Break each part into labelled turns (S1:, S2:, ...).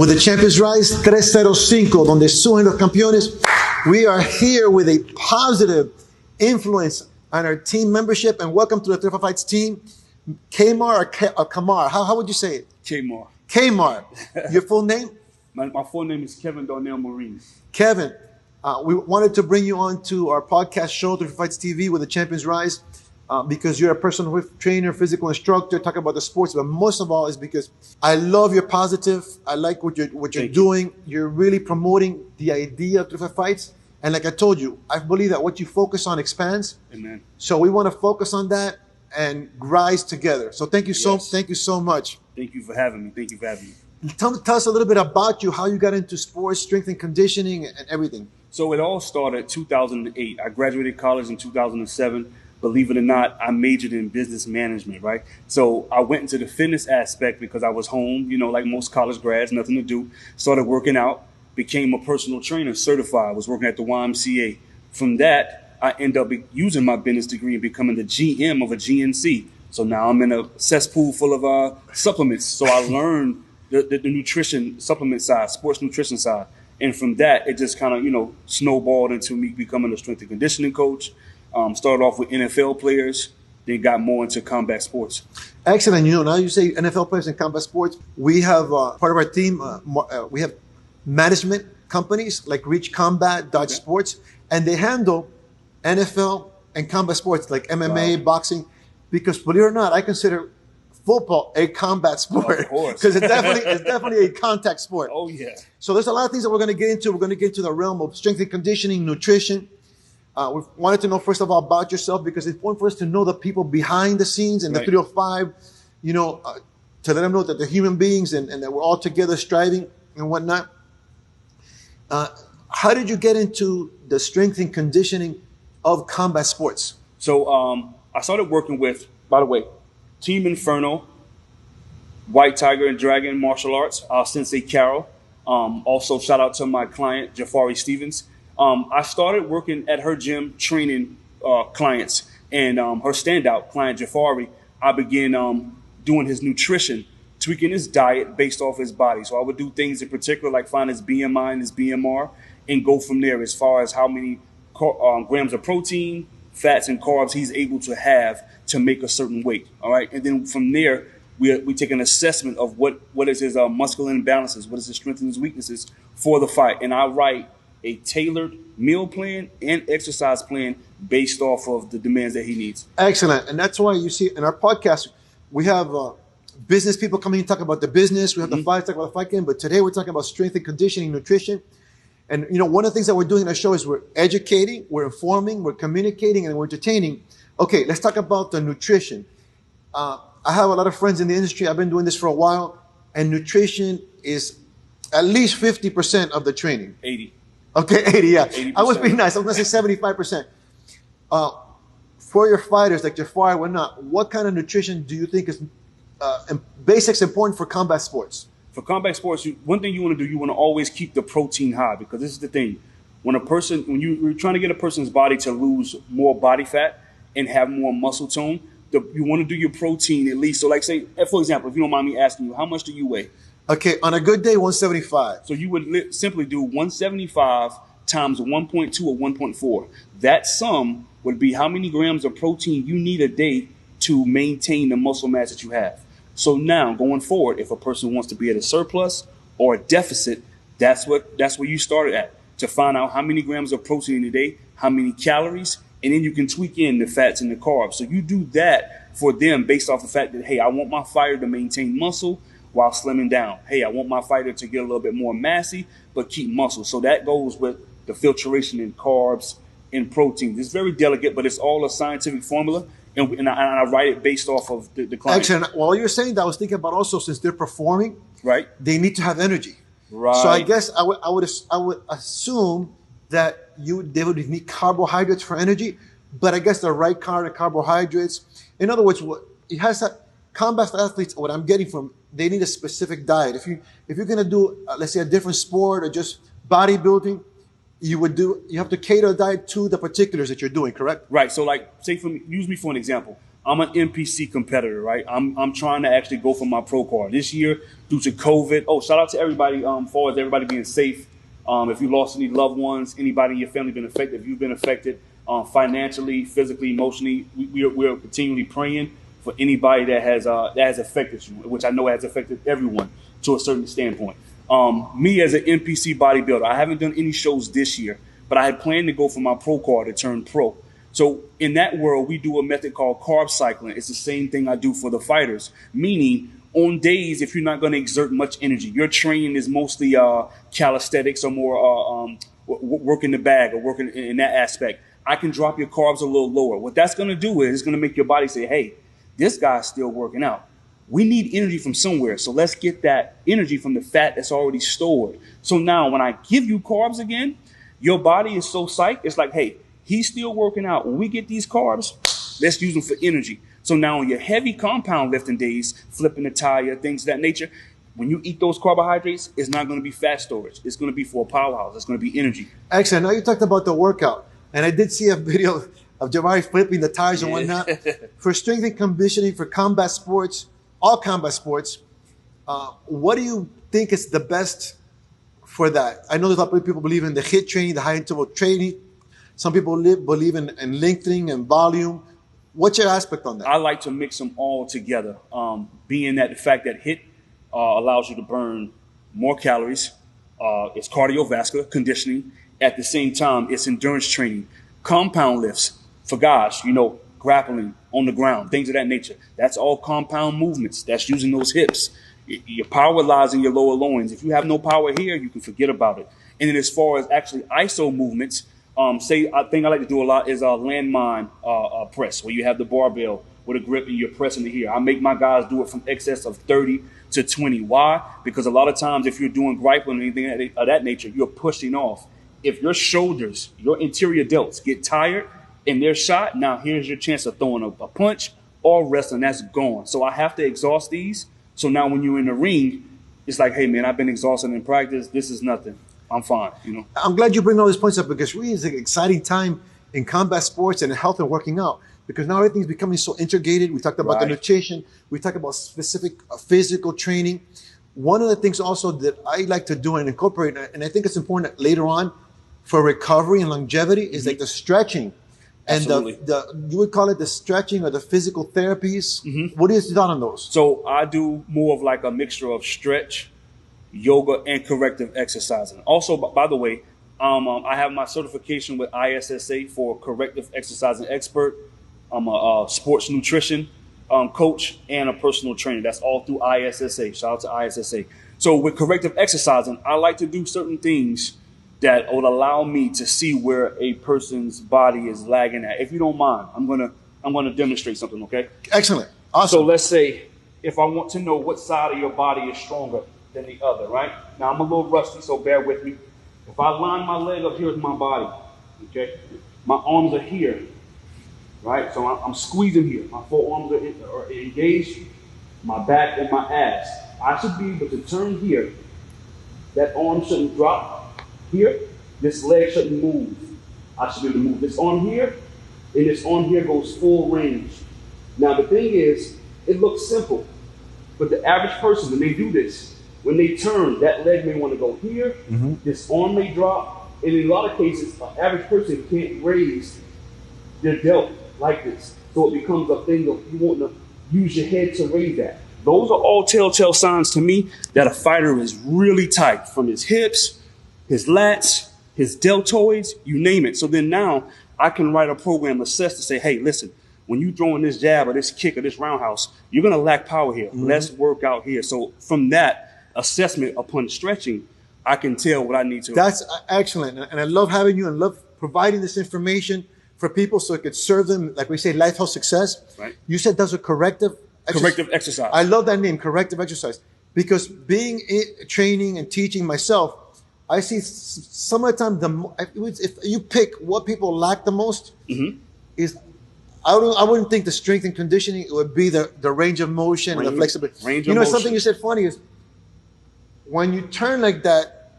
S1: With the Champions Rise 305, donde suben los campeones, we are here with a positive influence on our team membership. And welcome to the 305 Fights team. KMar or KMar? How would you say it?
S2: KMar.
S1: KMar. Your full name?
S2: My full name is Kevin Darnell Marine.
S1: Kevin, we wanted to bring you on to our podcast show, 305 Fights TV, with the Champions Rise, because you're a personal trainer, physical instructor, talk about the sports, but most of all is because I love your positive. I like what you're doing. You're really promoting the idea of 305 Fights. And like I told you, I believe that what you focus on expands.
S2: Amen.
S1: So we want to focus on that and rise together. So thank you so much.
S2: Thank you for having me.
S1: Tell us a little bit about you, how you got into sports, strength and conditioning, and everything.
S2: So it all started 2008. I graduated college in 2007. Believe it or not, I majored in business management, right? So I went into the fitness aspect because I was home, like most college grads, nothing to do. Started working out, became a personal trainer, certified, was working at the YMCA. From that, I ended up using my business degree and becoming the GM of a GNC. So now I'm in a cesspool full of supplements. So I learned the nutrition supplement side, sports nutrition side. And from that, it just kind of, snowballed into me becoming a strength and conditioning coach. Started off with NFL players, then got more into combat sports.
S1: Excellent. Now you say NFL players and combat sports. We have part of our team, we have management companies like Reach Combat, Dodge Sports, and they handle NFL and combat sports like MMA, boxing, because believe it or not, I consider football a combat sport.
S2: Of course.
S1: Because it's definitely a contact sport.
S2: Oh, yeah.
S1: So there's a lot of things that we're going to get into. We're going to get into the realm of strength and conditioning, nutrition. We wanted to know, first of all, about yourself, because it's important for us to know the people behind the scenes and the 305, to let them know that they're human beings and that we're all together striving and whatnot. How did you get into the strength and conditioning of combat sports?
S2: So I started working with, by the way, Team Inferno, White Tiger and Dragon Martial Arts, Sensei Carol. Also, shout out to my client, Jafari Stevens. I started working at her gym training clients, and her standout client, Jafari, I began doing his nutrition, tweaking his diet based off his body. So I would do things in particular like find his BMI and his BMR and go from there as far as how many grams of protein, fats, and carbs he's able to have to make a certain weight. All right. And then from there, we take an assessment of what is his muscular imbalances, what is his strengths and his weaknesses for the fight. And I write a tailored meal plan and exercise plan based off of the demands that he needs.
S1: Excellent. And that's why you see in our podcast, we have business people coming and talk about the business. We have the fights, talk about the fight game. But today we're talking about strength and conditioning, nutrition. And, one of the things that we're doing in our show is we're educating, we're informing, we're communicating, and we're entertaining. Okay, let's talk about the nutrition. I have a lot of friends in the industry. I've been doing this for a while. And nutrition is at least 50% of the training.
S2: 80.
S1: Okay, 80, yeah.
S2: 80%.
S1: I was being nice. I was going to say 75%. For your fighters like Jafari, what kind of nutrition do you think is basics important for combat sports?
S2: For combat sports, one thing you want to do, you want to always keep the protein high, because this is the thing. When you're trying to get a person's body to lose more body fat and have more muscle tone, you want to do your protein at least. So like say, for example, if you don't mind me asking you, how much do you weigh?
S1: Okay, on a good day, 175.
S2: So you would simply do 175 times 1.2 or 1.4. That sum would be how many grams of protein you need a day to maintain the muscle mass that you have. So now, going forward, if a person wants to be at a surplus or a deficit, that's where you started at, to find out how many grams of protein in a day, how many calories, and then you can tweak in the fats and the carbs. So you do that for them based off the fact that, hey, I want my fighter to maintain muscle while slimming down. Hey, I want my fighter to get a little bit more massy, but keep muscle. So that goes with the filtration in carbs and protein. It's very delicate, but it's all a scientific formula. And I write it based off of the client.
S1: Excellent. While you're saying that, I was thinking about also, since they're performing,
S2: right,
S1: they need to have energy.
S2: Right.
S1: So I guess I would assume that they would need carbohydrates for energy, but I guess the right kind of carbohydrates. In other words, it has that combat athletes. What I'm getting from, they need a specific diet. If you're gonna do let's say a different sport or just bodybuilding, you have to cater a diet to the particulars that you're doing, correct?
S2: Right. So like, use me for an example. I'm an NPC competitor, right? I'm trying to actually go for my pro card this year due to COVID. Oh, shout out to everybody, for everybody being safe. If you lost any loved ones, anybody in your family been affected, if you've been affected financially, physically, emotionally, we're continually praying for anybody that has affected you, which I know has affected everyone to a certain standpoint. Me as an NPC bodybuilder, I haven't done any shows this year, but I had planned to go for my pro card to turn pro. So in that world, we do a method called carb cycling. It's the same thing I do for the fighters, meaning on days if you're not going to exert much energy, your training is mostly calisthenics or more working the bag or working in that aspect, I can drop your carbs a little lower. What that's going to do is it's going to make your body say, hey, this guy's still working out. We need energy from somewhere, so let's get that energy from the fat that's already stored. So now when I give you carbs again, your body is so psyched, it's like, hey, he's still working out. When we get these carbs, let's use them for energy. So now on your heavy compound lifting days, flipping the tire, things of that nature, when you eat those carbohydrates, it's not going to be fat storage. It's going to be for a powerhouse. It's going to be energy.
S1: Excellent. Now you talked about the workout, and I did see a video of Jabari flipping the tires and whatnot. For strength and conditioning, for combat sports, all combat sports, what do you think is the best for that? I know there's a lot of people believe in the HIIT training, the high interval training. Some people believe in lengthening and volume. What's your aspect on that?
S2: I like to mix them all together, being that the fact that HIIT allows you to burn more calories. It's cardiovascular conditioning. At the same time, it's endurance training. Compound lifts for guys, grappling on the ground, things of that nature. That's all compound movements. That's using those hips. Your power lies in your lower loins. If you have no power here, you can forget about it. And then as far as actually ISO movements, a thing I like to do a lot is a landmine press, where you have the barbell with a grip and you're pressing it here. I make my guys do it from excess of 30 to 20. Why? Because a lot of times if you're doing grappling or anything of that nature, you're pushing off. If your shoulders, your interior delts get tired and they're shot, now here's your chance of throwing a punch or wrestling. That's gone. So I have to exhaust these. So now when you're in the ring, it's like, hey, man, I've been exhausted in practice. This is nothing. I'm fine,
S1: I'm glad you bring all these points up, because really it's an exciting time in combat sports and in health and working out, because now everything's becoming so integrated. We talked about the nutrition. We talked about specific physical training. One of the things also that I like to do and incorporate, and I think it's important later on for recovery and longevity, is like the stretching. And you would call it the stretching or the physical therapies. Mm-hmm. What is done on those?
S2: So I do more of like a mixture of stretch, yoga, and corrective exercising. Also, by the way, I have my certification with ISSA for corrective exercising expert. I'm a sports nutrition coach and a personal trainer. That's all through ISSA. Shout out to ISSA. So with corrective exercising, I like to do certain things that would allow me to see where a person's body is lagging at. If you don't mind, I'm gonna demonstrate something, okay?
S1: Excellent. Awesome.
S2: So let's say if I want to know what side of your body is stronger than the other, right? Now I'm a little rusty, so bear with me. If I line my leg up here with my body, okay, my arms are here, right? So I'm squeezing here. My forearms are engaged, my back and my ass. I should be able to turn here. That arm shouldn't drop here. This leg shouldn't move. I should be able to move this arm here, and this arm here goes full range. Now the thing is, it looks simple, but the average person, when they do this, when they turn, that leg may want to go here, this arm may drop, and in a lot of cases, an average person can't raise their delt like this. So it becomes a thing of you want to use your head to raise that. Those are all telltale signs to me that a fighter is really tight, from his hips, his lats, his deltoids, you name it. So then now I can write a program, assess to say, hey, listen, when you throwing this jab or this kick or this roundhouse, you're going to lack power here. Let's work out here. So from that assessment upon stretching, I can tell what I need to.
S1: That's excellent. And I love having you and love providing this information for people so it could serve them, like we say, life, health, success.
S2: Right.
S1: You said that's a corrective
S2: exercise.
S1: I love that name, corrective exercise, because being training and teaching myself, I see some of the time if you pick what people lack the most is I wouldn't think the strength and conditioning, it would be the range of motion and the flexibility. Something you said funny is when you turn like that,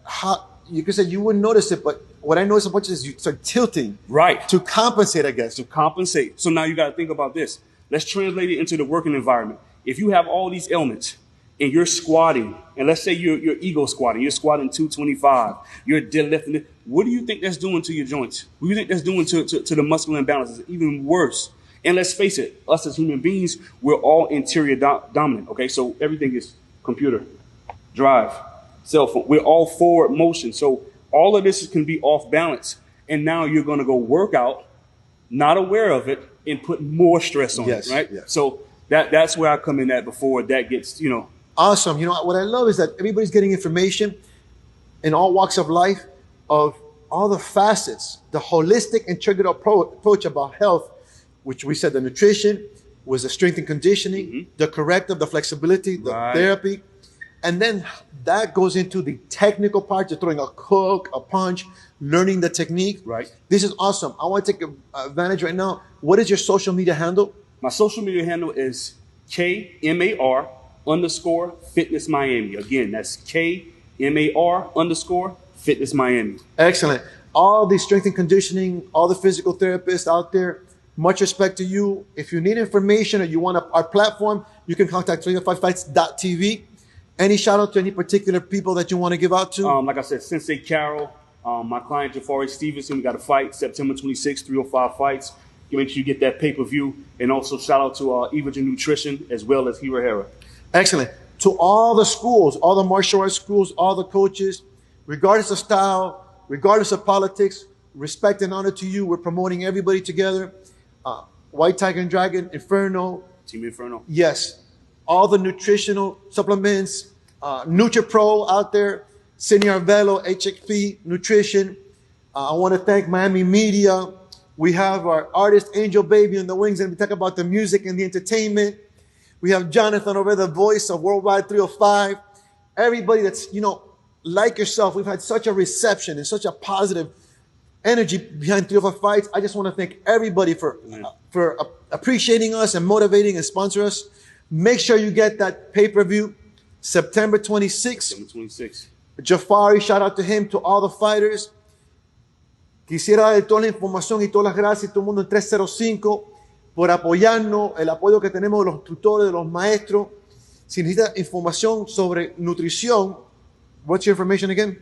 S1: you could say you wouldn't notice it, but what I notice a bunch is you start tilting.
S2: Right.
S1: To compensate, I guess.
S2: To compensate. So now you got to think about this. Let's translate it into the working environment. If you have all these ailments and you're squatting, and let's say you're ego squatting, you're squatting 225, you're deadlifting, what do you think that's doing to your joints? What do you think that's doing to the muscular imbalances? Even worse. And let's face it, us as human beings, we're all interior dominant, okay? So everything is computer, drive, cell phone. We're all forward motion. So all of this can be off balance. And now you're going to go work out, not aware of it, and put more stress on it, right?
S1: Yes.
S2: So that's where I come in at before that gets,
S1: Awesome. What I love is that everybody's getting information in all walks of life of all the facets, the holistic integrated approach about health, which we said the nutrition was the strength and conditioning, the corrective, the flexibility, the therapy. And then that goes into the technical part, you're throwing a hook, a punch, learning the technique.
S2: Right.
S1: This is awesome. I want to take advantage right now. What is your social media handle?
S2: My social media handle is KMarFitness Miami. Again, that's KMarFitness Miami.
S1: Excellent. All the strength and conditioning, all the physical therapists out there, much respect to you. If you need information or you want our platform, you can contact 305FightsTV. Any shout out to any particular people that you want to give out to?
S2: Like I said, Sensei Carol, my client Jafari Stevenson, we got a fight September 26th, 305 Fights. Make sure you get that pay-per-view. And also shout out to Evagen Nutrition as well as Hira Hera.
S1: Excellent. To all the schools, all the martial arts schools, all the coaches, regardless of style, regardless of politics, respect and honor to you. We're promoting everybody together. White Tiger and Dragon, Inferno.
S2: Team Inferno.
S1: Yes. All the nutritional supplements, NutriPro out there, Senior Velo, HXP, Nutrition. I want to thank Miami Media. We have our artist, Angel Baby, in the wings, and we talk about the music and the entertainment. We have Jonathan over the voice of Worldwide 305. Everybody that's, like yourself, we've had such a reception and such a positive energy behind 305 Fights. I just want to thank everybody for appreciating us and motivating and sponsoring us. Make sure you get that pay-per-view September 26th. Jafari, shout out to him, to all the fighters. Quisiera dar toda la información y todas las gracias a todo el mundo en 305 por apoyarnos, el apoyo que tenemos de los tutores, de los maestros. Si necesita información sobre nutrición, what's your information again?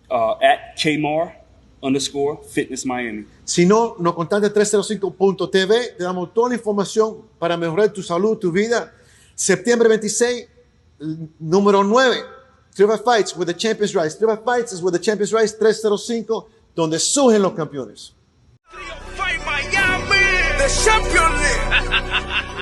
S2: At KMarFitness Miami.
S1: Si no, nos contacta 305.tv. Te damos toda la información para mejorar tu salud, tu vida. Septiembre 26, número 9. 305 Fights, where the champions rise. 305 Fights is where the champions rise. 305, donde surgen los campeones.
S3: 305 Miami, the champion league.